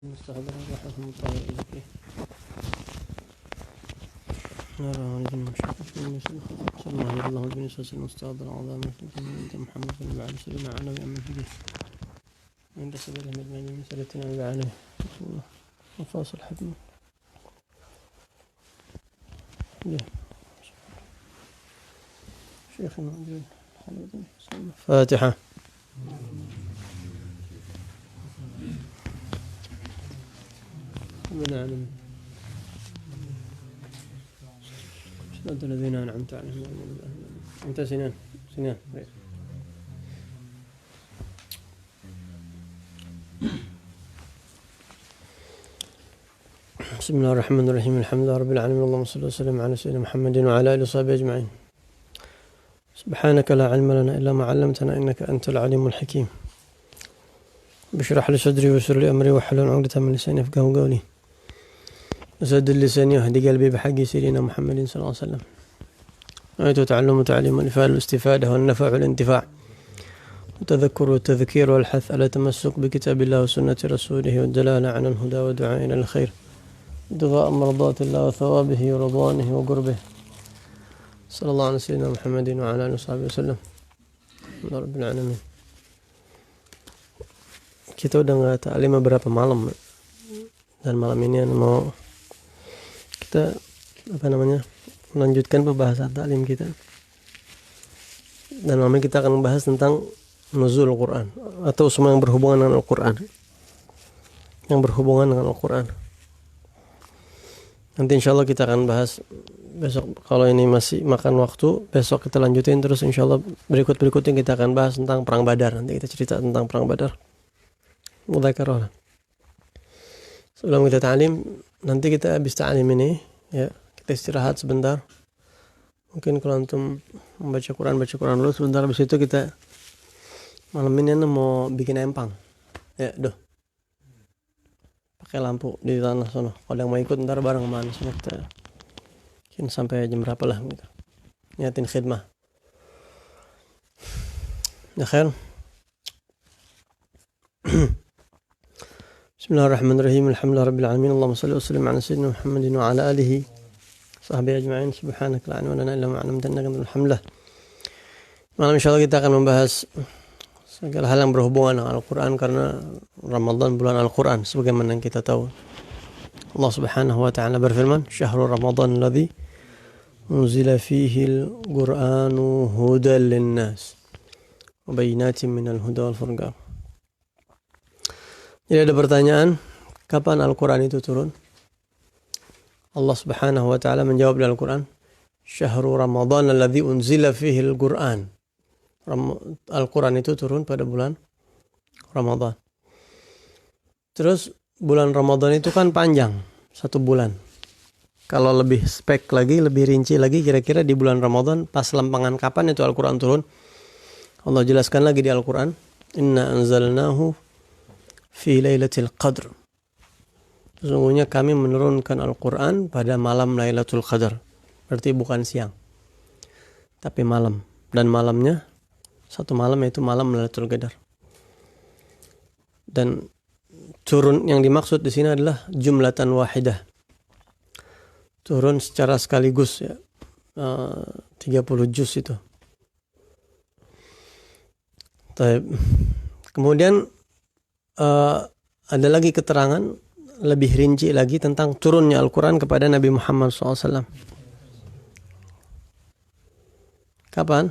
مستحضر رحمه الله إليه نرى رجل مشاكل في المسلم صلى الله عليه الله بن ساس المستحضر عظام عند محمد بن بعد سلم عنه بأمن فيه عند سبيل المدمن من سلتنا بعليه وفاصل حتما شيخنا فاتحة من العالمين صراط الذين أنعمت عليهم أنت سنان بسم الله الرحمن الرحيم الحمد لله رب العالمين اللهم صل وسلم على سيدنا محمد وعلى آله وصحبه أجمعين سبحانك لا علم لنا إلا ما علمتنا إنك أنت العليم الحكيم بشرح لي صدري ويسر لي أمري واحلل عقدة من لساني يفقهوا قولي وسدد لساني واهدي قلبي بحق سيدنا محمد صلى الله عليه وسلم آية تعلم وتعليم والإفادة والاستفادة والنفع والانتفاع والتذكر والتذكير والحث على التمسك بكتاب الله وسنة رسوله والدلالة على الهدى ودعاء إلى الخير ابتغاء مرضات الله وثوابه ورضوانه وقربه صلى الله على سيدنا محمد وعلى آله وصحبه وسلم يا رب العالمين. Kita udah nggak ta'lim beberapa malam dan malam ini mau kita melanjutkan pembahasan ta'lim kita dan malam ini kita akan membahas tentang nuzul Al-Quran atau semua yang berhubungan dengan Al-Quran nanti insyaallah kita akan bahas besok. Kalau ini masih makan waktu, besok kita lanjutin terus insyaallah. Berikutnya kita akan bahas tentang perang Badar. Nanti kita cerita tentang perang Badar. Mudzakarah. Sebelum kita ta'lim, nanti kita habis ta'lim ini ya, kita istirahat sebentar. Mungkin kalau antum baca Quran dulu sebentar, habis itu kita malam ini mau bikin empang. Ya, pakai lampu di tanah sono. Kalau yang mau ikut ntar bareng sama anak kita. Mungkin sampai jam berapa lah gitu. Niatin khidmah. Ya khair. Bismillahirrahmanirrahim. Alhamdulillahirabbil alamin. Allahumma shalli wa sallim ala sayyidina Muhammadin wa ala alihi sahbihi ajma'in. Subhanaka la ilma lana illa ma 'allamtana innaka antal hamdah. Malam insyaallah kita akan membahas segala hal yang berhubungan dengan Al-Quran karena Ramadan bulan Al-Quran sebagaimana yang kita tahu. Allah Subhanahu wa ta'ala berfirman, "Syahrul Ramadan alladzi unzila fihi al-Qur'anu hudan lin-nas wa bayyinatin minal huda wal furqan." Jadi ada pertanyaan, kapan Al-Quran itu turun? Allah Subhanahu wa ta'ala menjawab di Al-Quran, "Syahrul Ramadan alladzi unzila fihi al-Qur'an." Al-Quran itu turun pada bulan Ramadan. Terus bulan Ramadan itu kan panjang, 1 bulan. Kalau lebih spek lagi, lebih rinci lagi, kira-kira di bulan Ramadan pas lempangan kapan itu Al-Quran turun? Allah jelaskan lagi di Al-Quran, "Inna anzalnahu fi lailatul qadr." Sesungguhnya kami menurunkan Al-Quran pada malam Lailatul Qadar. Berarti bukan siang, tapi malam. Dan malamnya 1 malam, yaitu malam Lailatul Qadar. Dan turun yang dimaksud di sini adalah jumlatan wahidah. Turun secara sekaligus ya. 30 juz itu. Kemudian ada lagi keterangan lebih rinci lagi tentang turunnya Al-Quran kepada Nabi Muhammad SAW. Kapan?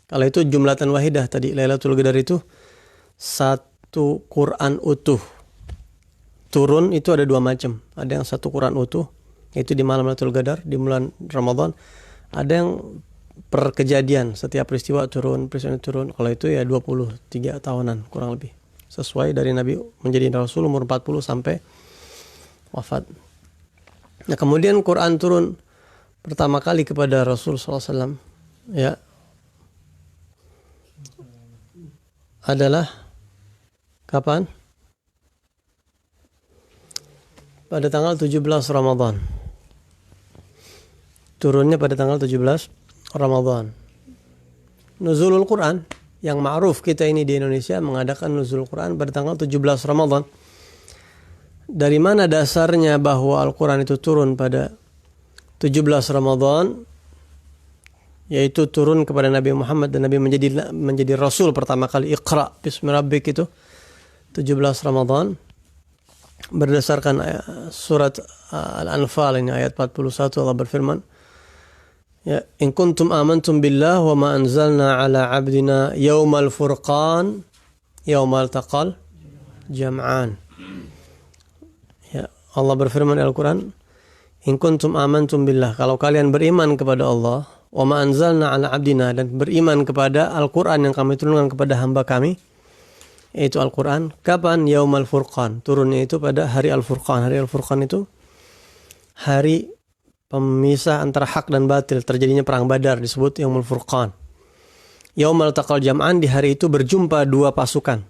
Kalau itu jumlatan wahidah tadi, Lailatul Qadar itu 1 Quran utuh. Turun itu ada 2 macam. Ada yang 1 Quran utuh, yaitu di malam Lailatul Qadar, di bulan Ramadan. Ada yang per kejadian, setiap peristiwa turun. Kalau itu ya 23 tahunan kurang lebih. Sesuai dari Nabi menjadi Rasul umur 40 sampai wafat. Nah kemudian Quran turun pertama kali kepada Rasul SAW ya, adalah kapan? Pada tanggal 17 Ramadan. Turunnya pada tanggal 17 Ramadan. Nuzulul Quran yang ma'ruf kita ini di Indonesia mengadakan nuzul Quran pada tanggal 17 Ramadan. dari mana dasarnya bahwa Al-Quran itu turun pada 17 Ramadan, yaitu turun kepada Nabi Muhammad dan Nabi menjadi Rasul pertama kali. Iqra bismi rabbik itu 17 Ramadan. Berdasarkan surat Al-Anfal ini ayat 41, Allah berfirman, ya, in kuntum amantum billah wa ma anzalna ala abdina yaumal furqan yaumal taqal jam'an. Ya, Allah berfirman di Al-Quran, in kuntum amantum billah, kalau kalian beriman kepada Allah, wa ma anzalna ala abdina, dan beriman kepada Al-Quran yang kami turunkan kepada hamba kami, yaitu Al-Quran. Kapan? Yaumal Furqan, turunnya itu pada hari Al-Furqan. Hari Al-Furqan itu hari pemisah antara hak dan batil, terjadinya perang Badar, disebut Yaumul Furqan. Yaumal Taqal Jam'an, di hari itu berjumpa dua pasukan,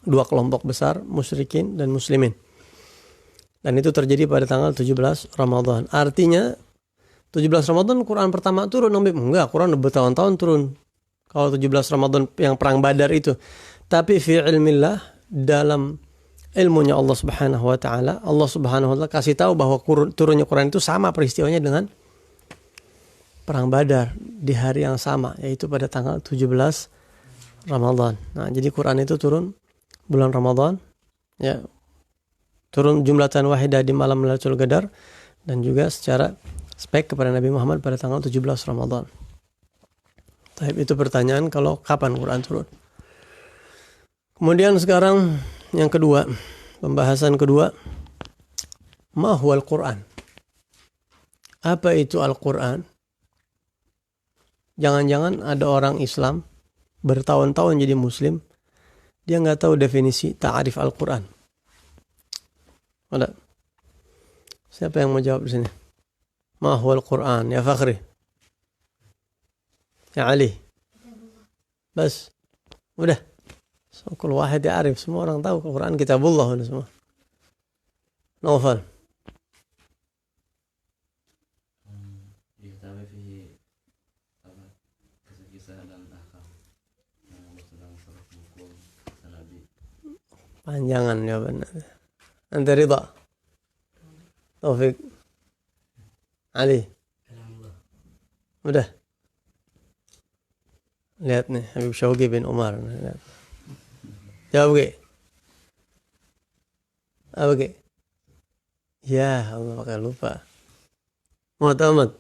dua kelompok besar, musyrikin dan muslimin. Dan itu terjadi pada tanggal 17 Ramadan. Artinya 17 Ramadan Quran pertama turun. Enggak, Quran bertahun-tahun turun. Kalau 17 Ramadan yang perang Badar itu. Tapi fi ilmillah, dalam ilmunya Allah Subhanahu wa taala, Allah Subhanahu wa taala kasih tahu bahwa turunnya Quran itu sama peristiwanya dengan perang Badar di hari yang sama, yaitu pada tanggal 17 Ramadan. Nah, jadi Quran itu turun bulan Ramadan, ya. Turun jumlatan wahidah di malam Lailatul Qadar, dan juga secara spek kepada Nabi Muhammad pada tanggal 17 Ramadan. Itu pertanyaan kalau kapan Quran turun. Kemudian sekarang yang kedua, pembahasan kedua, ma huwal Quran? Apa itu Al-Quran? Jangan-jangan ada orang Islam bertahun-tahun jadi Muslim, dia nggak tahu definisi ta'arif Al-Quran. Ada? Siapa yang mau jawab di sini? Ma huwal Quran? Ya Fakhri? Ya Ali? Bas? Udah? So, kul wahid ya'arif, semua orang tahu Al-Quran kitabullah udah semua. Naufal? Panjangan jawabannya. Anta Ridha? Taufik? Ali? Udah? Lihat nih, Habib Syauqi bin Umar. Lihat. Jawab ke? Apa ke? Ya Allah, pakai lupa. Muhammad?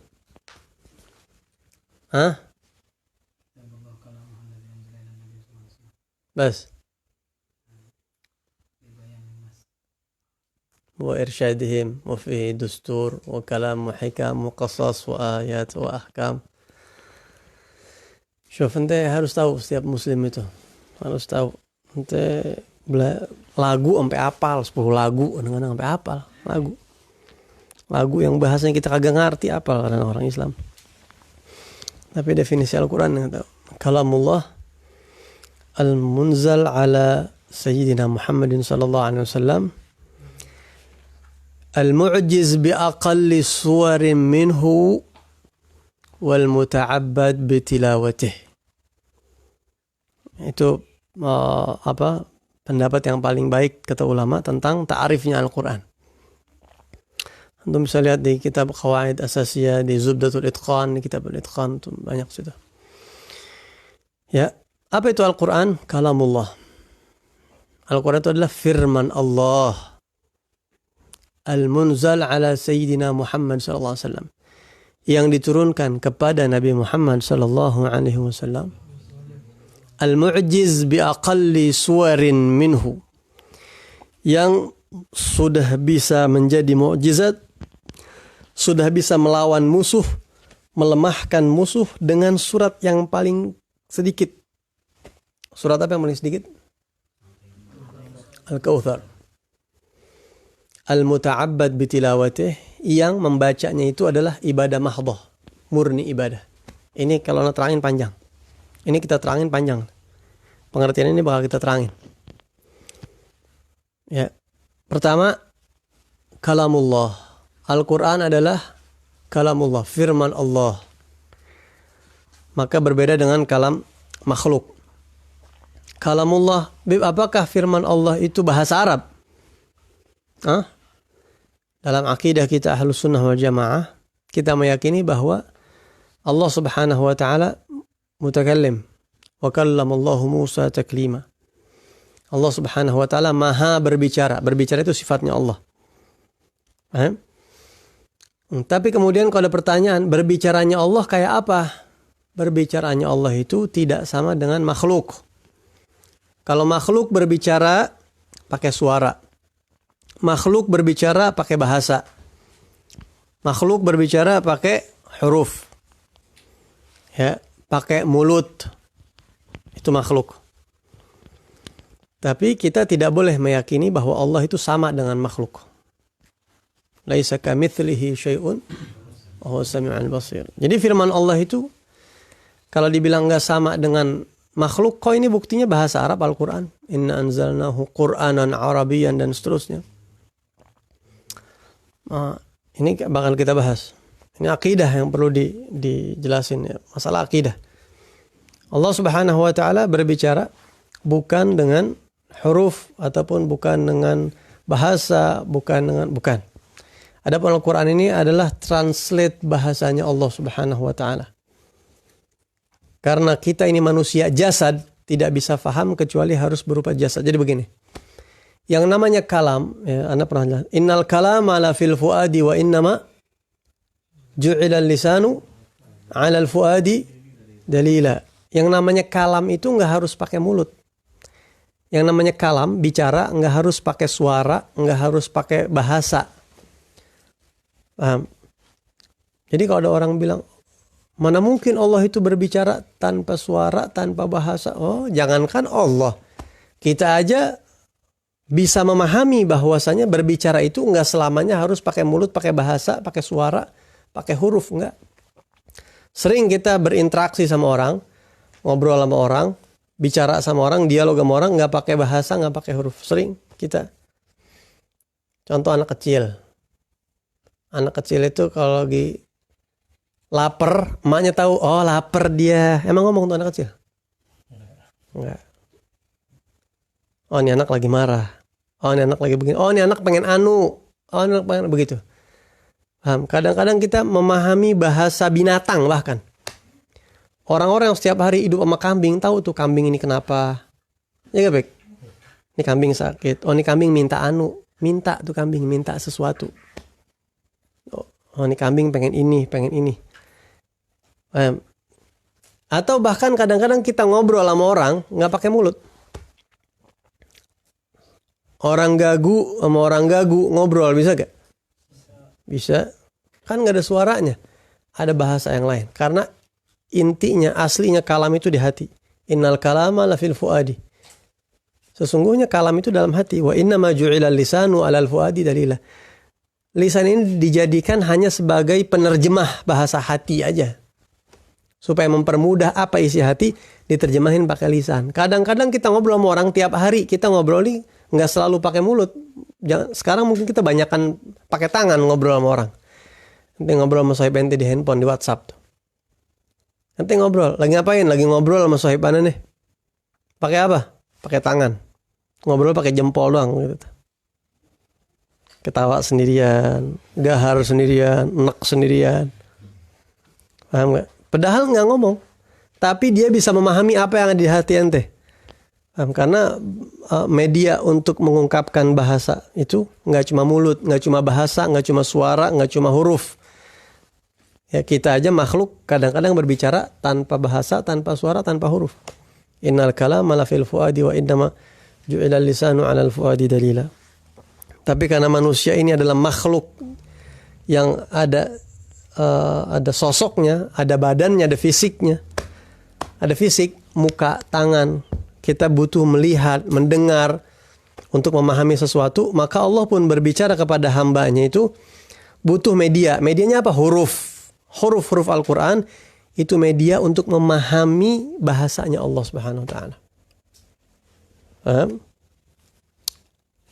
Hah? Bas? وإرشادهم وفيه دستور وكلام وحكم وقصص وآيات وأحكام. شوف انت harus tahu, setiap muslim itu harus tahu. Ente lagu sampai hafal 10 lagu, kadang-kadang sampai hafal lagu yang bahasanya kita kagak ngerti hafal karena orang Islam. Tapi definisi Al-Quran yang tahu. Kalamullah al-munzal ala Sayyidina Muhammadin sallallahu alaihi wasallam, al-mu'jiz bi'aqalli suwarin minhu wal muta'abbad bitilawatih. Itu pendapat yang paling baik kata ulama tentang ta'arifnya Al-Quran. Antum bisa lihat di kitab Qawaid Asasiyah, di Zubdatul Itqan, di kitab Al-Itqan, itu banyak situ. Ya, apa itu Al-Quran? Kalamullah. Al-Quran itu adalah firman Allah. Al-munzal ala Sayyidina Muhammad sallallahu alaihi wasallam, yang diturunkan kepada Nabi Muhammad sallallahu alaihi wasallam. Al-mu'jiz bi'aqalli suwarin minhu, yang sudah bisa menjadi mukjizat, sudah bisa melawan musuh, melemahkan musuh dengan surat yang paling sedikit. Surat apa yang paling sedikit? Al-Kautsar. Al-muta'abbad bitilawatih, yang membacanya itu adalah ibadah mahdhah, murni ibadah. Ini kalau nak terangin panjang. Ini kita terangin panjang. Pengertian ini bakal kita terangin. Ya. Pertama, kalamullah. Al-Quran adalah kalamullah, firman Allah. Maka berbeda dengan kalam makhluk. Kalamullah, apakah firman Allah itu bahasa Arab? Dalam akidah kita Ahlus Sunnah wal Jamaah, kita meyakini bahwa Allah Subhanahu wa taala mutakallim. Wa kallamallahu Musa taklima. Allah Subhanahu wa taala Maha berbicara. Berbicara itu sifatnya Allah. Tapi kemudian kalau ada pertanyaan, berbicaranya Allah kayak apa? Berbicaranya Allah itu tidak sama dengan makhluk. Kalau makhluk berbicara pakai suara. Makhluk berbicara pakai bahasa. Makhluk berbicara pakai huruf. Ya, pakai mulut. Itu makhluk. Tapi kita tidak boleh meyakini bahwa Allah itu sama dengan makhluk. Laisa kamitslihi syai'un wa huwas samiul basir. Jadi firman Allah itu kalau dibilang enggak sama dengan makhluk, kok ini buktinya bahasa Arab Al-Qur'an. Inna anzalnahu Qur'anan Arabiyyan dan seterusnya. Ini bakal kita bahas. Ini akidah yang perlu dijelasin ya. Masalah akidah. Allah Subhanahu wa taala berbicara bukan dengan huruf ataupun bukan dengan bahasa, bukan. Adapun Al-Qur'an ini adalah translate bahasanya Allah Subhanahu wa taala. Karena kita ini manusia jasad, tidak bisa faham kecuali harus berupa jasad. Jadi begini. Yang namanya kalam, ya, Anda pernah lihat. Innal kalama la fil fuadi wa innama ju'ila lisanu 'ala al-fuadi dalila. Yang namanya kalam itu enggak harus pakai mulut. Yang namanya kalam, bicara, enggak harus pakai suara, enggak harus pakai bahasa. Paham? Jadi kalau ada orang bilang, mana mungkin Allah itu berbicara tanpa suara, tanpa bahasa? Oh, jangankan Allah. Kita aja bisa memahami bahwasanya berbicara itu enggak selamanya harus pakai mulut, pakai bahasa, pakai suara, pakai huruf, enggak. Sering kita berinteraksi sama orang, ngobrol sama orang, bicara sama orang, dialog sama orang, enggak pakai bahasa, enggak pakai huruf. Sering kita. Contoh anak kecil. Anak kecil itu kalau lagi lapar, emaknya tahu, oh lapar dia. Emang ngomong tuh anak kecil? Enggak. Oh ini anak lagi marah. Oh ini anak lagi begini. Oh ini anak pengen anu. Oh ini anak pengen begitu. Paham? Kadang-kadang kita memahami bahasa binatang bahkan. Orang-orang yang setiap hari hidup sama kambing tahu tuh kambing ini kenapa. Ya gak, Bek? Ini kambing sakit. Oh ini kambing minta anu. Minta tuh kambing, minta sesuatu. Oh ini kambing pengen ini, pengen ini. Atau bahkan kadang-kadang kita ngobrol sama orang nggak pakai mulut. Orang gagu sama orang gagu ngobrol bisa gak? Bisa. Kan nggak ada suaranya. Ada bahasa yang lain. Karena intinya, aslinya kalam itu di hati. Innal kalama la fil fuadi. Sesungguhnya kalam itu dalam hati. Wa inna ma ju'ilal lisanu 'alal fuadi dalila. Lisan ini dijadikan hanya sebagai penerjemah bahasa hati aja. Supaya mempermudah apa isi hati, diterjemahin pakai lisan. Kadang-kadang kita ngobrol sama orang tiap hari, kita ngobrol nih nggak selalu pakai mulut. Sekarang mungkin kita banyakkan pakai tangan ngobrol sama orang. Nanti ngobrol sama sohib ente di handphone, di WhatsApp tuh. Nanti ngobrol, lagi ngapain? Lagi ngobrol sama sohib anda nih. Pakai apa? Pakai tangan. Ngobrol pakai jempol doang gitu. Ketawa sendirian, gahar sendirian, enek sendirian. Paham gak? Padahal gak ngomong. Tapi dia bisa memahami apa yang ada di hati ente. Paham? Karena media untuk mengungkapkan bahasa itu gak cuma mulut, gak cuma bahasa, gak cuma suara, gak cuma huruf. Ya kita aja makhluk kadang-kadang berbicara tanpa bahasa, tanpa suara, tanpa huruf. Innal kalama la fil fuadi wa innama ju'ilal lisanu 'alal fuadi dalila. Tapi karena manusia ini adalah makhluk yang ada sosoknya, ada badannya, ada fisiknya. Ada fisik, muka, tangan. Kita butuh melihat, mendengar untuk memahami sesuatu. Maka Allah pun berbicara kepada hambanya itu butuh media. Medianya apa? Huruf. Huruf-huruf Al-Quran itu media untuk memahami bahasanya Allah Subhanahu wa ta'ala. Paham?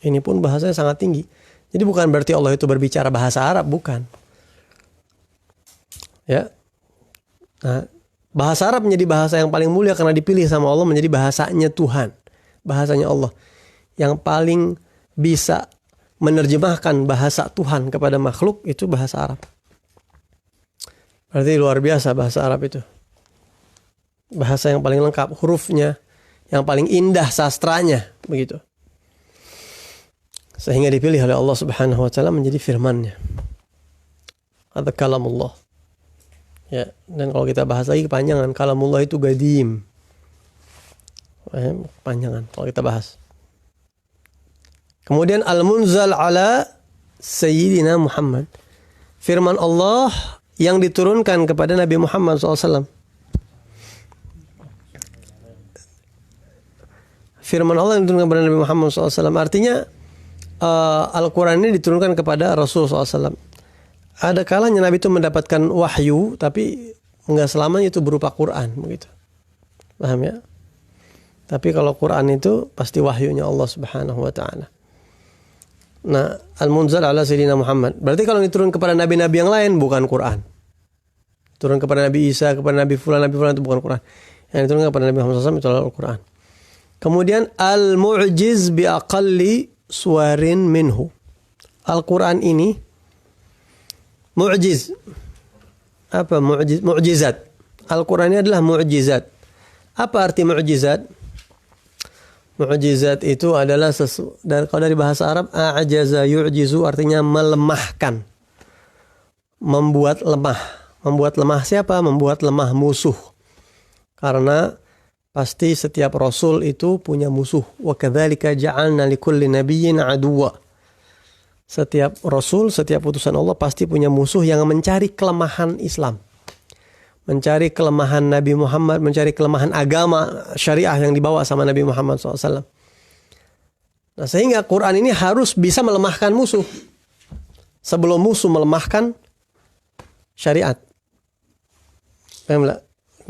Ini pun bahasanya sangat tinggi. Jadi bukan berarti Allah itu berbicara bahasa Arab, bukan. Ya. Nah, bahasa Arab menjadi bahasa yang paling mulia karena dipilih sama Allah menjadi bahasanya Tuhan, bahasanya Allah yang paling bisa menerjemahkan bahasa Tuhan kepada makhluk itu bahasa Arab. Berarti luar biasa bahasa Arab itu. Bahasa yang paling lengkap, hurufnya, yang paling indah sastranya, begitu. Sehingga dipilih oleh Allah Subhanahu wa taala menjadi firman-Nya. Ada kalamullah. Ya, dan kalau kita bahas lagi kepanjangan, kalamullah itu gadim. Kepanjangan kalau kita bahas. Kemudian al-munzal ala Sayyidina Muhammad. Firman Allah yang diturunkan kepada Nabi Muhammad SAW. Firman Allah yang diturunkan kepada Nabi Muhammad SAW. Artinya Al-Quran ini diturunkan kepada Rasul SAW. Ada kalanya Nabi itu mendapatkan wahyu, tapi nggak selamanya itu berupa Quran, begitu. Paham ya? Tapi kalau Quran itu pasti wahyunya Allah Subhanahu wa taala. Nah, al-munzal ala Sayyidina Muhammad. Berarti kalau diturun kepada nabi-nabi yang lain bukan Quran. Turun kepada Nabi Isa, kepada Nabi Fulan itu bukan Quran. Yang diturunkan kepada Nabi Muhammad SAW itu adalah Al-Quran. Kemudian al-mu'jiz bi aqalli suwarin minhu. Al-Quran ini mu'jiz. Apa mu'jiz? Mu'jizat. Al-Quran ini adalah mu'jizat. Apa arti mu'jizat? Mu'jizat itu adalah kalau dari bahasa Arab a'jaza yu'jizu artinya melemahkan. Membuat lemah. Membuat lemah siapa? Membuat lemah musuh. Karena pasti setiap rasul itu punya musuh. Wa kadzalika ja'alna likulli nabiyyin aduwwa. Setiap rasul, setiap utusan Allah pasti punya musuh yang mencari kelemahan Islam. Mencari kelemahan Nabi Muhammad, mencari kelemahan agama syariah yang dibawa sama Nabi Muhammad SAW. Nah, sehingga Quran ini harus bisa melemahkan musuh. Sebelum musuh melemahkan syariat.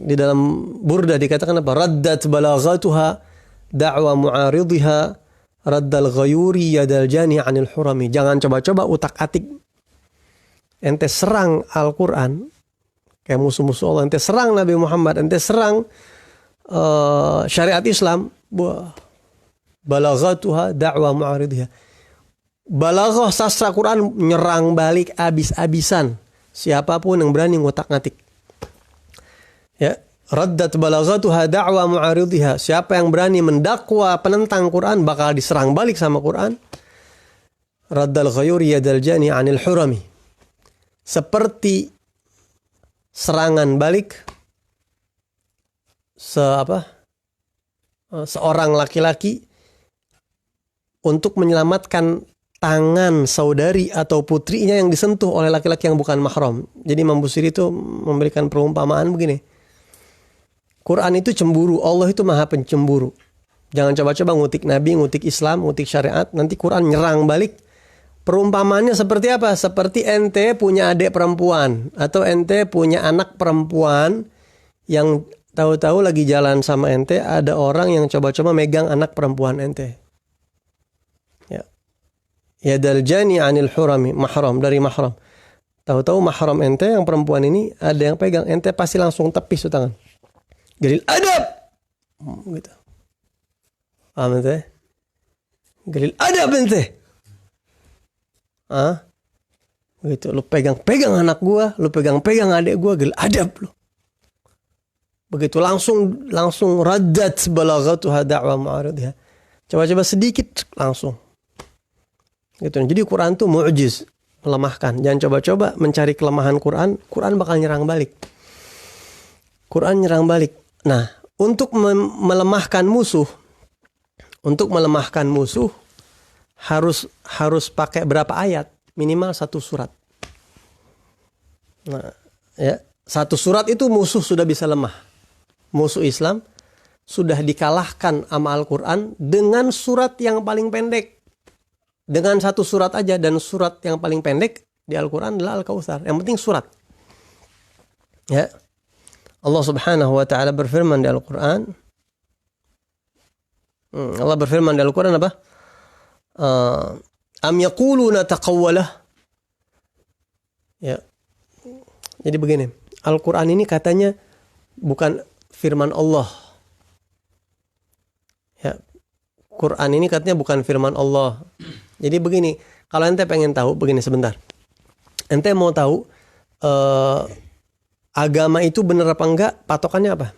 Di dalam Burda dikatakan apa? Raddat balaghatuha da'wa mu'aridhiha raddal ghayuri yadal jani anil hurami. Jangan coba-coba utak-atik. Ente serang Al-Quran kayak musuh-musuh Allah, ente serang Nabi Muhammad, ente serang syariat Islam. Balaghatuha da'wa mu'aridhiha. Balaghah sastra Quran nyerang balik abis-abisan siapapun yang berani ngotak-ngatik. Ya, raddat balaghatuha da'wa mu'aridhiha. Siapa yang berani mendakwa penentang Quran bakal diserang balik sama Quran. Raddal ghayuri yadal jani anil hurami. Seperti serangan balik seorang laki-laki untuk menyelamatkan tangan saudari atau putrinya yang disentuh oleh laki-laki yang bukan mahram. Jadi Imam Busiri itu memberikan perumpamaan begini. Quran itu cemburu, Allah itu maha pencemburu. Jangan coba-coba ngutik Nabi, ngutik Islam, ngutik syariat, nanti Quran nyerang balik. Perumpamaannya seperti apa? Seperti ente punya adik perempuan atau ente punya anak perempuan yang tahu-tahu lagi jalan sama ente, ada orang yang coba-coba megang anak perempuan ente. Ya. Yadal jani anil hurami, mahram, dari mahram. Tahu-tahu mahram ente yang perempuan ini ada yang pegang, ente pasti langsung tepis tuh tangan. Galil adab. Gitu. Paham ente? Galil adab ente. Begitu. Lu pegang-pegang anak gua, lu pegang-pegang adik gua, galil adab lu. Begitu langsung raddat balaghatuha da'wa mu'aridhiha. Coba-coba sedikit langsung. Gitu. Jadi Quran tuh mu'jiz, melemahkan. Jangan coba-coba mencari kelemahan Quran, Quran bakal nyerang balik. Quran nyerang balik. Nah, untuk melemahkan musuh harus pakai berapa ayat? Minimal 1 surat. Nah, ya, 1 surat itu musuh sudah bisa lemah. Musuh Islam sudah dikalahkan sama Al-Quran dengan surat yang paling pendek. Dengan 1 surat aja, dan surat yang paling pendek di Al-Quran adalah Al-Kautsar. Yang penting surat. Ya. Allah Subhanahu wa taala berfirman di Al-Quran. Allah berfirman di Al-Quran apa? Am yaquluna taqawwalah. Ya. Jadi begini, Al-Quran ini katanya bukan firman Allah. Ya. Quran ini katanya bukan firman Allah. Jadi begini, Kalau ente pengen tahu, begini sebentar. Ente mau tahu agama itu benar apa enggak, patokannya apa?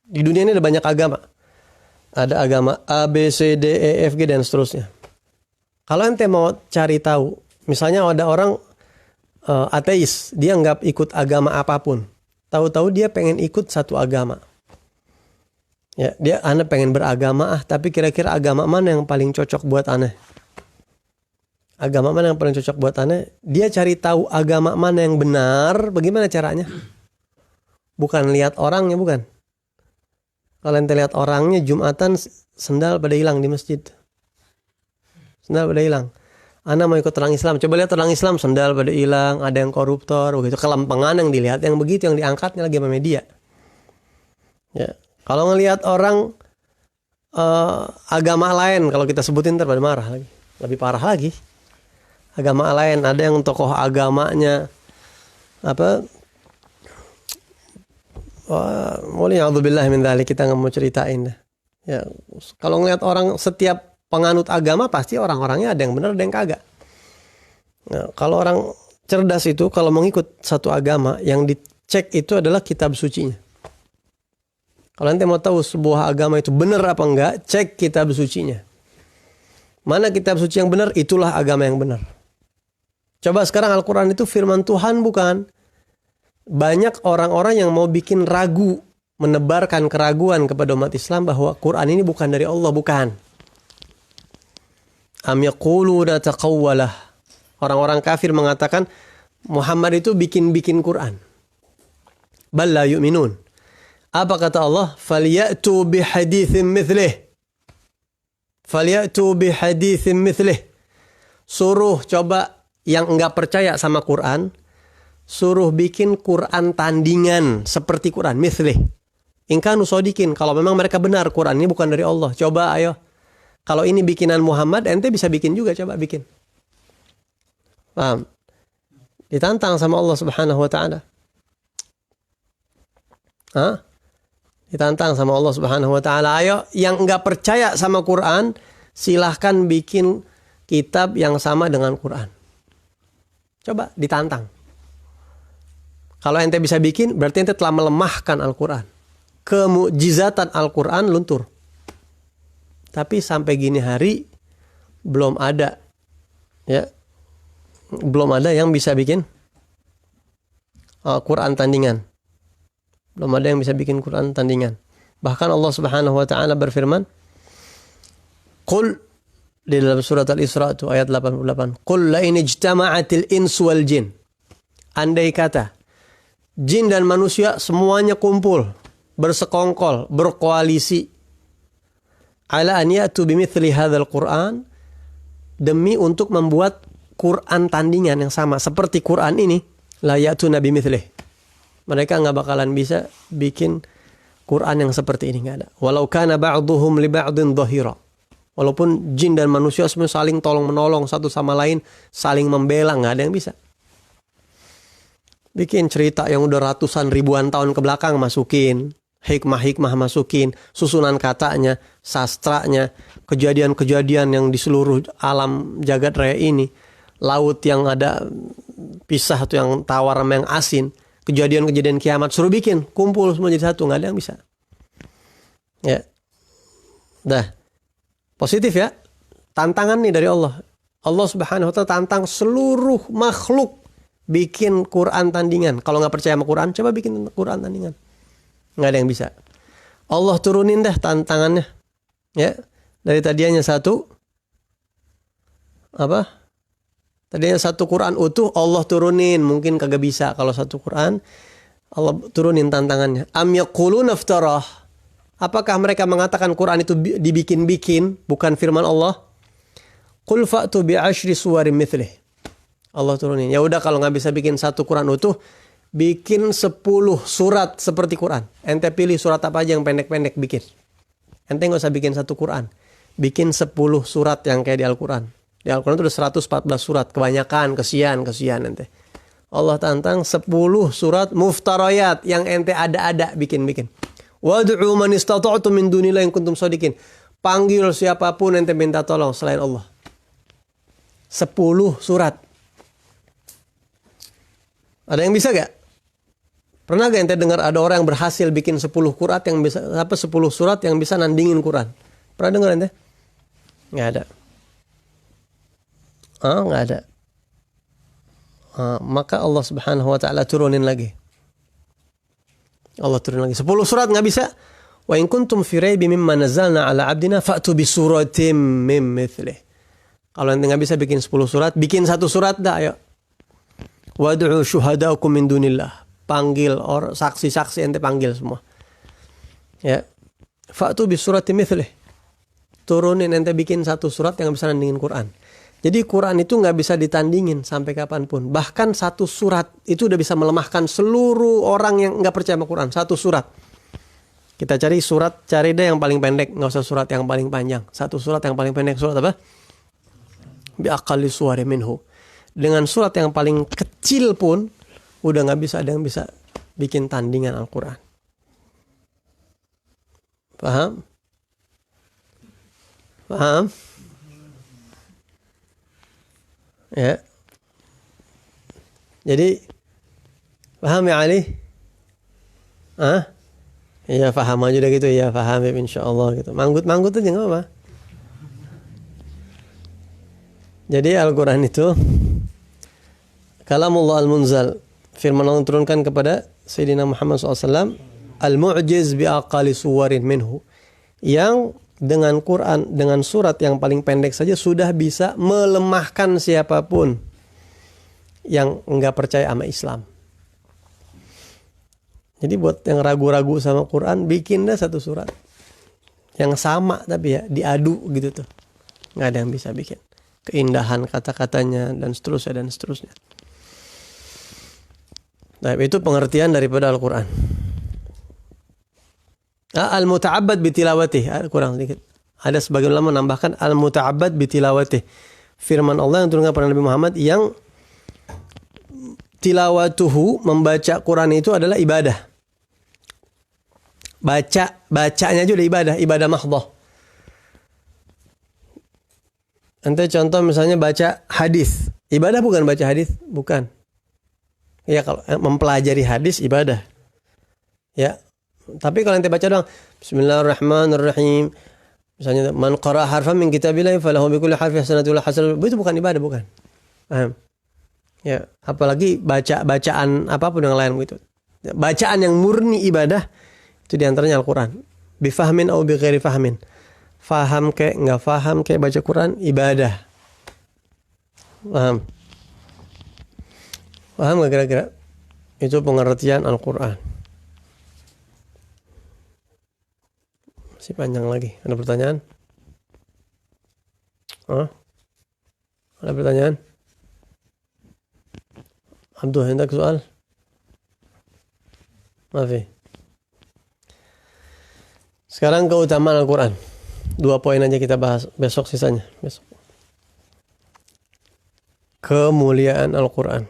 Di dunia ini ada banyak agama. Ada agama A, B, C, D, E, F, G, dan seterusnya. Kalau ente mau cari tahu, misalnya ada orang ateis, dia nggak ikut agama apapun. Tahu-tahu dia pengen ikut satu agama. Ya, Anda pengen beragama tapi kira-kira agama mana yang paling cocok buat Anda? Agama mana yang paling cocok buat Anda? Dia cari tahu agama mana yang benar, bagaimana caranya? Bukan lihat orangnya, bukan. Kalau ente lihat orangnya Jumatan sendal pada hilang di masjid. Sendal pada hilang. Anda mau ikut orang Islam, coba lihat orang Islam sendal pada hilang, ada yang koruptor, begitu kelempengan yang dilihat, yang begitu yang diangkatnya lagi sama media. Ya, kalau ngelihat orang agama lain, kalau kita sebutin ntar pada marah lagi, lebih parah lagi. Agama lain, ada yang tokoh agamanya apa? Waliyadzubillah min dzalik, kita nggak mau ceritain dah. Ya, kalau ngelihat orang setiap penganut agama pasti orang-orangnya ada yang benar, ada yang kagak. Nah, kalau orang cerdas itu kalau mengikut satu agama yang dicek itu adalah kitab sucinya. Kalau ente mau tahu sebuah agama itu benar apa enggak, cek kitab sucinya. Mana kitab suci yang benar, itulah agama yang benar. Coba sekarang Al-Quran itu firman Tuhan bukan? Banyak orang-orang yang mau bikin ragu, menebarkan keraguan kepada umat Islam bahwa Quran ini bukan dari Allah, bukan. Am yaquluna taqawwalah. Orang-orang kafir mengatakan Muhammad itu bikin-bikin Quran. Bal la yu'minun. Apa kata Allah? Falyatu bihaditsin mithlih. Falyatu bihaditsin mithlih. Suruh coba yang enggak percaya sama Quran, suruh bikin Quran tandingan seperti Quran, mithlih. In kanu shadiqin, kalau memang mereka benar Quran ini bukan dari Allah. Coba ayo. Kalau ini bikinan Muhammad, ente bisa bikin juga, coba bikin. Paham? Ditantang sama Allah Subhanahu wa taala. Ditantang sama Allah Subhanahu wa taala. Ayo yang enggak percaya sama Quran, silahkan bikin kitab yang sama dengan Quran. Coba ditantang. Kalau ente bisa bikin, berarti ente telah melemahkan Al-Quran. Kemukjizatan Al-Quran luntur. Tapi sampai gini hari belum ada, ya, belum ada yang bisa bikin Quran tandingan. Belum ada yang bisa bikin Quran tandingan. Bahkan Allah Subhanahu wa taala berfirman, Qul, di dalam surat Al-Isra itu ayat 88, Qul la in ijtama'atil insu wal jin. Andai kata jin dan manusia semuanya kumpul, bersekongkol, berkoalisi, ala an ya'tu bimithli hadzal Qur'an, demi untuk membuat Quran tandingan yang sama seperti Quran ini, la ya'tu nabi mithlih. Mereka enggak bakalan bisa bikin Quran yang seperti ini, enggak ada. Walau kana ba'dhuhum li ba'din dhahira. Walaupun jin dan manusia semua saling tolong-menolong satu sama lain, saling membela, enggak ada yang bisa. Bikin cerita yang udah ratusan ribuan tahun ke belakang masukin, hikmah-hikmah masukin, susunan katanya, sastranya, kejadian-kejadian yang di seluruh alam jagat raya ini, laut yang ada pisah atau yang tawar sama yang asin, kejadian-kejadian kiamat, suruh bikin, kumpul semua jadi satu, nggak ada yang bisa. Ya, dah, positif ya, tantangan nih dari Allah. Allah Subhanahu Wa Taala tantang seluruh makhluk bikin Quran tandingan. Kalau nggak percaya sama Quran, coba bikin Quran tandingan. Nggak ada yang bisa. Allah turunin dah tantangannya. Ya, dari tadinya satu tadinya satu Quran utuh, Allah turunin. Mungkin kagak bisa kalau satu Quran, Allah turunin tantangannya. Am yaquluna iftarah. Apakah mereka mengatakan Quran itu dibikin-bikin, bukan firman Allah? Qul fa'tu bi 'ashri suwarin mithlih. Allah turunin. Ya udah, kalau nggak bisa bikin satu Quran utuh, bikin 10 surat seperti Quran. Ente pilih surat apa aja yang pendek-pendek, bikin. Ente nggak usah bikin satu Quran. Bikin 10 surat yang kayak di Al-Quran. Di Al-Quran itu ada 114 surat. Kebanyakan, kesian ente. Allah tantang 10 surat muftarayat yang ente ada-ada, bikin. Wad'u man istata'tum min dunillahi in kuntum shadiqin. Panggil siapapun ente minta tolong selain Allah. 10 surat. Ada yang bisa gak? Pernah gak ente dengar ada orang yang berhasil bikin 10 surat yang bisa 10 surat yang bisa nandingin Quran? Pernah dengar ente? Nggak ada. Nggak ada. Maka Allah Subhanahu wa taala turunin lagi. Allah turun lagi. 10 surat nggak bisa. Wa in kuntum fi raibin mimma nazzalna ala abdina fa'tu bi suratim mim mithlih. Kalau ente nggak bisa bikin 10 surat, bikin 1 surat dah, ayo. Wad'u syuhada'akum min dunillah. Panggil saksi-saksi ente panggil semua. Ya. Fa'tu bi suratim mithlih. Turunin ente bikin 1 surat yang bisa nandingin Quran. Jadi Quran itu nggak bisa ditandingin sampai kapanpun. Bahkan 1 surat itu udah bisa melemahkan seluruh orang yang nggak percaya sama Quran. 1 surat. Kita cari surat, cari deh yang paling pendek. Nggak usah surat yang paling panjang. 1 surat yang paling pendek. Surat apa? Bi aqalli suwari minhu. Dengan surat yang paling kecil pun udah nggak bisa ada yang bisa bikin tandingan Al-Quran. Paham? Paham? Ya. Jadi paham ya Ali? Iya paham aja udah gitu ya, paham ya insyaallah gitu. Manggut-manggut aja enggak apa. Jadi Al-Qur'an itu kalamullah al-munzal, firman Allah turunkan kepada Sayyidina Muhammad SAW, al-mu'jiz bi aqali suwarin minhu, yang dengan Quran, dengan surat yang paling pendek saja sudah bisa melemahkan siapapun yang enggak percaya sama Islam. Jadi buat yang ragu-ragu sama Quran, bikin dah 1 surat yang sama tapi ya diadu gitu tuh. Nggak ada yang bisa bikin. Keindahan kata-katanya dan seterusnya dan seterusnya. Nah, itu pengertian daripada Al-Quran. Al-muta'abbad bitilawatih, kurang sedikit. Ada sebagian ulama menambahkan al-muta'abbad bitilawatih. Firman Allah yang turunkan kepada Nabi Muhammad yang tilawatuhu, membaca Quran itu adalah ibadah. Bacanya aja udah ibadah mahdhah. Ente contoh misalnya baca hadis. Ibadah bukan baca hadis? Bukan. Ya kalau mempelajari hadis ibadah. Ya. Tapi kalau ente baca doang Bismillahirrahmanirrahim. Misalnya man qara'a harfan min kitabillah falahu bi kulli harfin hasanatun wa hasanatun. Itu bukan ibadah, bukan. Paham? Ya, apalagi bacaan apapun yang lain gitu. Bacaan yang murni ibadah itu diantaranya Al-Quran. Bifahmin atau bi ghairi fahmin. Faham kayak nggak faham kayak baca Quran ibadah. Paham? Paham nggak kira-kira? Itu pengertian Al-Quran. Masih panjang lagi. Ada pertanyaan? Ada pertanyaan? Abdul, hendak soal? Maafi. Sekarang keutamaan Al-Quran. 2 poin aja kita bahas. Besok sisanya. Besok. Kemuliaan Al-Quran.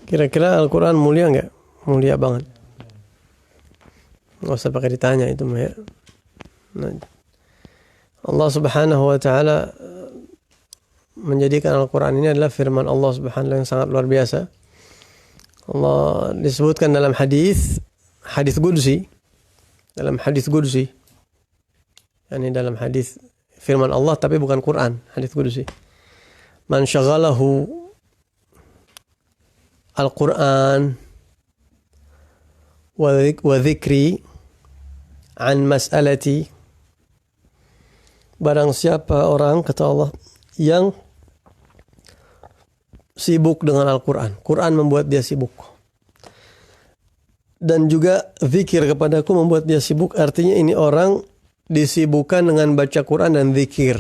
Kira-kira Al-Quran mulia nggak? Mulia banget. Nggak usah pakai ditanya itu mah ya. Nah, Allah Subhanahu wa taala menjadikan Al-Quran ini adalah firman Allah Subhanahu wa taala yang sangat luar biasa. Allah disebutkan dalam hadis qudsi, yakni dalam hadis firman Allah tapi bukan Quran, hadis qudsi. Man syaghalahu Al-Quran wa dzikri an mas'alati, barang siapa orang, kata Allah, yang sibuk dengan Al-Quran, Quran membuat dia sibuk, dan juga zikir kepadaku membuat dia sibuk. Artinya ini orang disibukkan dengan baca Quran dan zikir.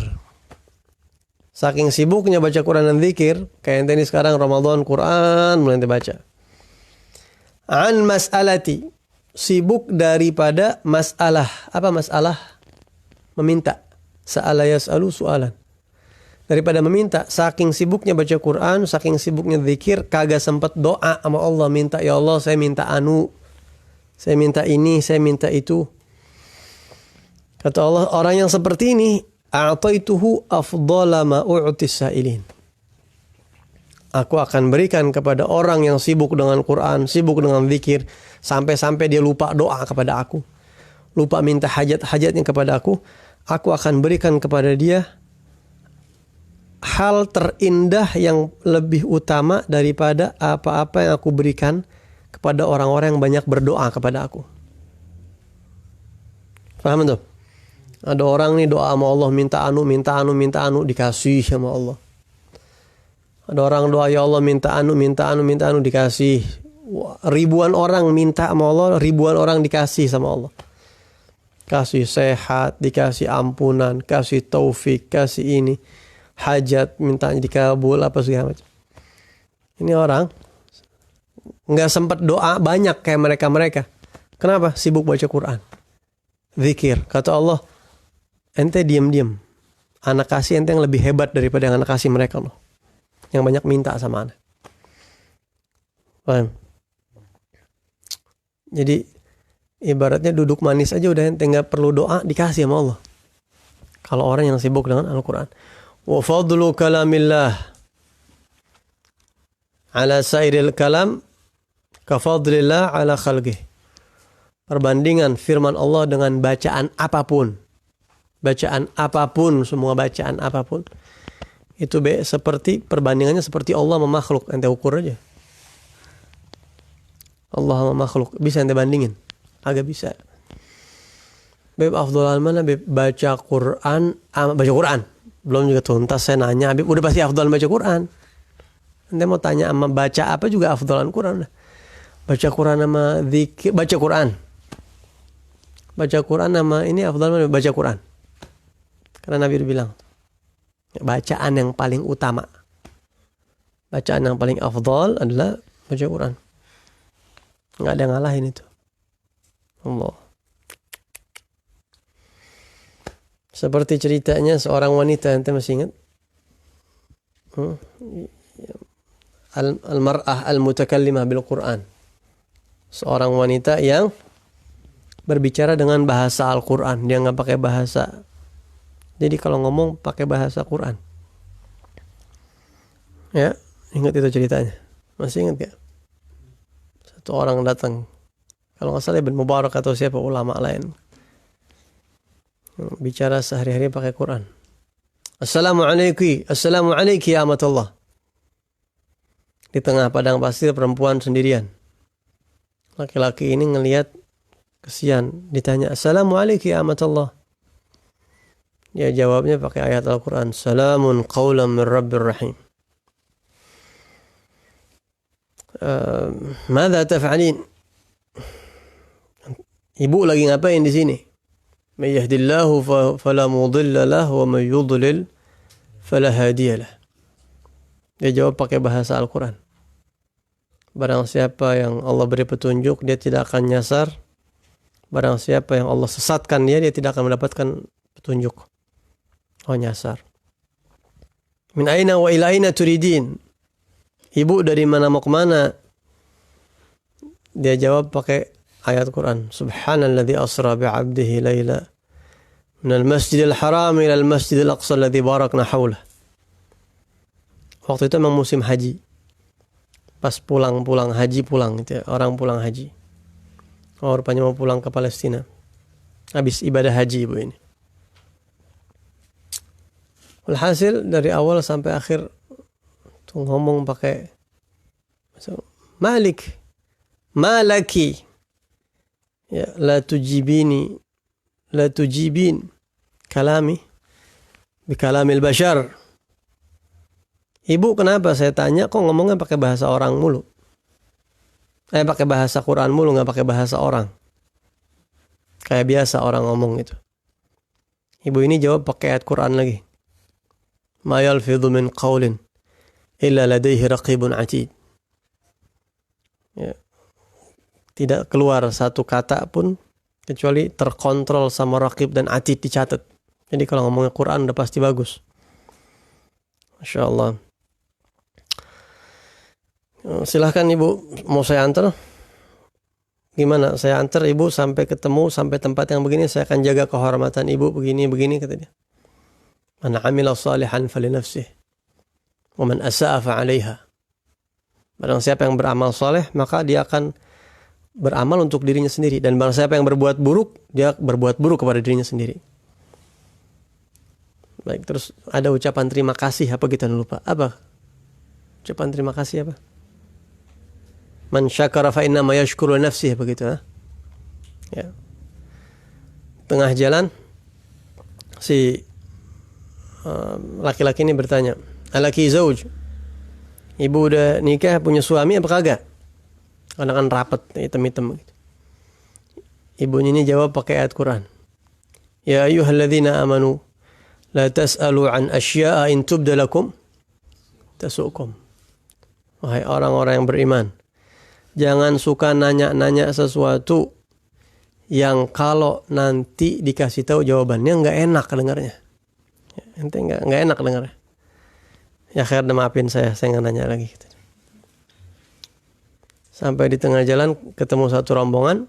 Saking sibuknya baca Quran dan zikir, kayak ente ini sekarang Ramadan, Quran mulai ente baca. An mas'alati, sibuk daripada masalah. Apa masalah? Meminta. Sa'ala yas'alu su'alan. Daripada meminta, saking sibuknya baca Quran, saking sibuknya zikir, kagak sempat doa sama Allah, minta, ya Allah saya minta anu, saya minta ini, saya minta itu. Kata Allah, orang yang seperti ini, a'taituhu afdhala ma u'tis sa'ilin. Aku akan berikan kepada orang yang sibuk dengan Quran, sibuk dengan zikir, sampai-sampai dia lupa doa kepada aku, lupa minta hajat-hajatnya kepada aku akan berikan kepada dia hal terindah yang lebih utama daripada apa-apa yang aku berikan kepada orang-orang yang banyak berdoa kepada aku. Paham tuh? Ada orang nih doa sama Allah, minta anu, dikasih sama Allah. Ada orang doa, ya Allah minta anu, dikasih. Ribuan orang minta sama Allah, ribuan orang dikasih sama Allah. Kasih sehat, dikasih ampunan, kasih taufik, kasih ini. Hajat, mintanya dikabul, apa segala macam. Ini orang nggak sempat doa banyak kayak mereka-mereka. Kenapa? Sibuk baca Quran. Zikir. Kata Allah, ente diam-diam. Anak kasih ente yang lebih hebat daripada yang anak kasih mereka loh. Yang banyak minta sama anak. Paham? Jadi ibaratnya duduk manis aja udah ente nggak perlu doa, dikasih sama Allah. Kalau orang yang sibuk dengan Al-Quran. Wa fadlu kalamillah ala sairil kalam kafadlillah ala khalqih. Perbandingan firman Allah dengan bacaan apapun. Bacaan apapun, semua bacaan apapun. Itu seperti perbandingannya seperti Allah memakhluk. Ente ukur aja. Allah memakhluk. Bisa ente bandingin? Agak bisa. Beb afdal mana beb baca Quran, baca Quran. Belum juga tuntas saya nanya, Habib udah pasti afdal baca Quran. Ente mau tanya sama baca apa juga afdalan Quran. Baca Quran sama zikir, baca Quran. Baca Quran sama ini afdal mana? Baca Quran. Karena Nabi bilang, bacaan yang paling utama, bacaan yang paling afdal adalah baca Quran. Nggak ada yang ngalahin itu. Allah. Seperti ceritanya seorang wanita, ente masih ingat? Al-mar'ah al-mutakallimah bil Quran. Seorang wanita yang berbicara dengan bahasa Al-Quran. Dia nggak pakai bahasa. Jadi kalau ngomong pakai bahasa Quran. Ya, ingat itu ceritanya. Masih ingat gak? Satu orang datang. Kalau nggak salah Ibn Mubarak atau siapa ulama lain. Bicara sehari-hari pakai Quran. Assalamualaikum ya amatullah. Di tengah padang pasir perempuan sendirian. Laki-laki ini ngelihat kesian, ditanya Assalamualaikum ya amatullah. Dia jawabnya pakai ayat Al-Quran. Salamun qawlan min rabbir rahim. Madza taf'alin? Ibu lagi ngapain di sini? May yahdillahu fala mudilla lahu wa may yudlil fala hadiya lah. Dia jawab pakai bahasa Al-Quran. Barang siapa yang Allah beri petunjuk, dia tidak akan nyasar. Barang siapa yang Allah sesatkan dia tidak akan mendapatkan petunjuk. Oh, nyasar. Min aina wa ila aina turidin? Ibu dari mana mau kemana? Dia jawab pakai ayat Quran. Subhanalladzi asra bi'abdihi layla minal masjidil haram ilal masjidil aqsa alladzi barakna hawlah. Waktu itu memang musim haji. Pas pulang haji gitu ya. Orang pulang haji. Oh, rupanya mau pulang ke Palestina. Habis ibadah haji ibu ini. Alhasil dari awal sampai akhir tuh ngomong pakai Malik, malaki, ya la tujibin kalami bi kalamil bashar. Ibu kenapa saya tanya kok ngomongnya pakai bahasa orang mulu? Pakai bahasa Quran mulu, nggak pakai bahasa orang. Kayak biasa orang ngomong itu. Ibu ini jawab pakai ayat Quran lagi. Ma yalfidhu min qawlin illa ladaihi raqibun atid. Ya. Tidak keluar satu kata pun kecuali terkontrol sama raqib dan atid dicatat. Jadi kalau ngomongnya Quran udah pasti bagus. Masya Allah. Silahkan ibu, mau saya antar? gimana? Saya antar ibu sampai ketemu, sampai tempat yang begini, saya akan jaga kehormatan ibu begini, kata dia. Man amila salihan falinafsih, wa man asa'a fa'alaiha. Barang siapa yang beramal soleh, maka dia akan beramal untuk dirinya sendiri. Dan barang siapa yang berbuat buruk, dia berbuat buruk kepada dirinya sendiri. Baik, terus ada ucapan terima kasih, apa kita lupa? Apa? Ucapan terima kasih apa? Man syakara fa innama yashkuru nafsihi, begitu ha? Ya. Tengah jalan si laki-laki ini bertanya, "Alaki zauj?" Ibu udah nikah, punya suami apa kagak? Karena kan rapat, hitam-hitam gitu. Ibunya ini jawab pakai ayat Quran. Ya ayyuhalladzina amanu la tas'alu an asya'a in tubda lakum tasukum. Wahai orang-orang yang beriman, jangan suka nanya-nanya sesuatu yang kalau nanti dikasih tahu jawabannya nggak enak dengarnya. Ente nggak enak dengarnya. Ya khair, maafin saya nggak nanya lagi. Sampai di tengah jalan ketemu satu rombongan.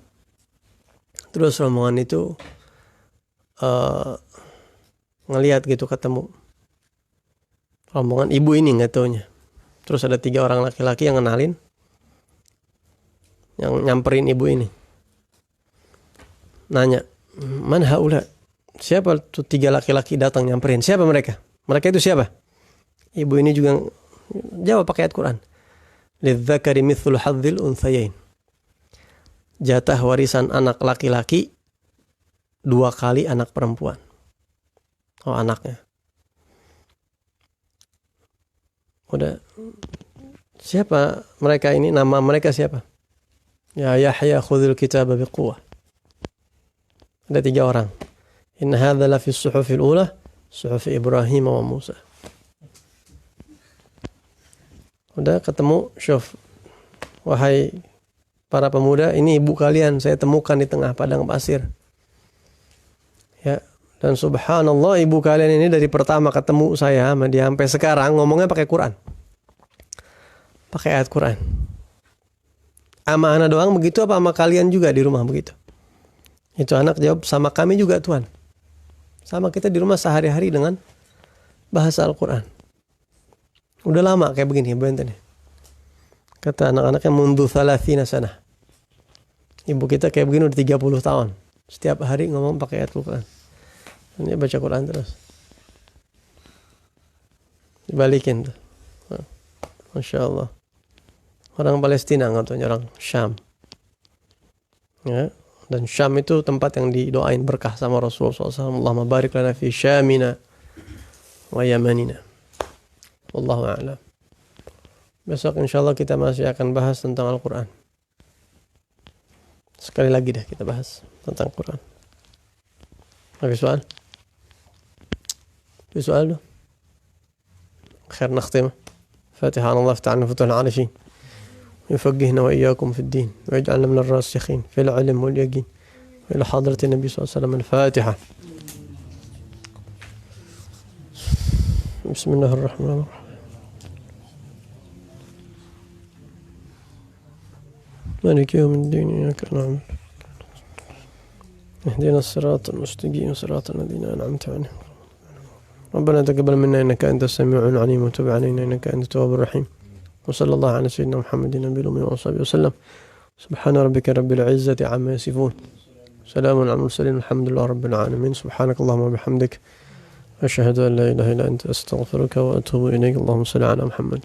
Terus rombongan itu ngelihat gitu, ketemu rombongan ibu ini nggak taunya. Terus ada 3 orang laki-laki yang kenalin, yang nyamperin ibu ini. Nanya, "Man haula?" Siapa tuh 3 laki-laki datang nyamperin? Siapa mereka? Mereka itu siapa? Ibu ini juga jawab pakai ayat Quran. Lidzakari mithlu hadzil unthayain. Jatah warisan anak laki-laki 2 kali anak perempuan. Oh, anaknya. Udah. Siapa mereka ini? Nama mereka siapa? Ya Yahya khudhil kitaba biquwwah. Ada 3 orang. Inna hadza la fi suhufil ula, suhuf Ibrahim wa Musa. Udah ketemu, syuf. Wahai para pemuda, ini ibu kalian saya temukan di tengah padang pasir. Ya, dan subhanallah, ibu kalian ini dari pertama ketemu saya sama dia sampai sekarang ngomongnya pakai Quran. Pakai ayat Quran. Ama anak doang begitu apa sama kalian juga di rumah begitu? Itu anak jawab, sama kami juga Tuhan. Sama kita di rumah sehari-hari dengan bahasa Al-Quran. Udah lama kayak begini, nih. Kata anak-anaknya mundu 30 sana. Ibu kita kayak begini udah 30 tahun. Setiap hari ngomong pakai ayat Al-Quran. Dan dia baca Quran terus. Dibalikin tuh. Masya Allah. Orang Palestina nggak tahu, orang Syam. Ya. Dan Syam itu tempat yang didoain berkah sama Rasulullah SAW. Allahumma barik lana fi Syamina wa Yamanina. Wallahu a'lam. Besok insyaAllah kita masih akan bahas tentang Al-Quran. Sekali lagi dah kita bahas tentang Al-Quran. Ada soal? Ada soal tu? Khair nakhtim. Fatiha Allah ta'ala futuhul arifin. يفقهنا وإياكم في الدين ويجعلنا من الراسخين في العلم واليقين وإلى حضرة النبي صلى الله عليه وسلم. الفاتحة. بسم الله الرحمن الرحيم. مالك يوم الدين إياك نعبد اهدنا الصراط المستقيم صراط الذين أنعمت عليهم. ربنا تقبل منا إنك أنت السميع العليم وتب علينا إنك أنت التواب الرحيم. وصلى الله على سيدنا محمد النبي الأمي وصحبه وسلم. سبحان ربك رب العزة عما يصفون. سلام على المرسلين الحمد لله رب العالمين. سبحانك اللهم وبحمدك أشهد أن لا إله إلا أنت أستغفرك وأتوب إليك. اللهم صل على محمد.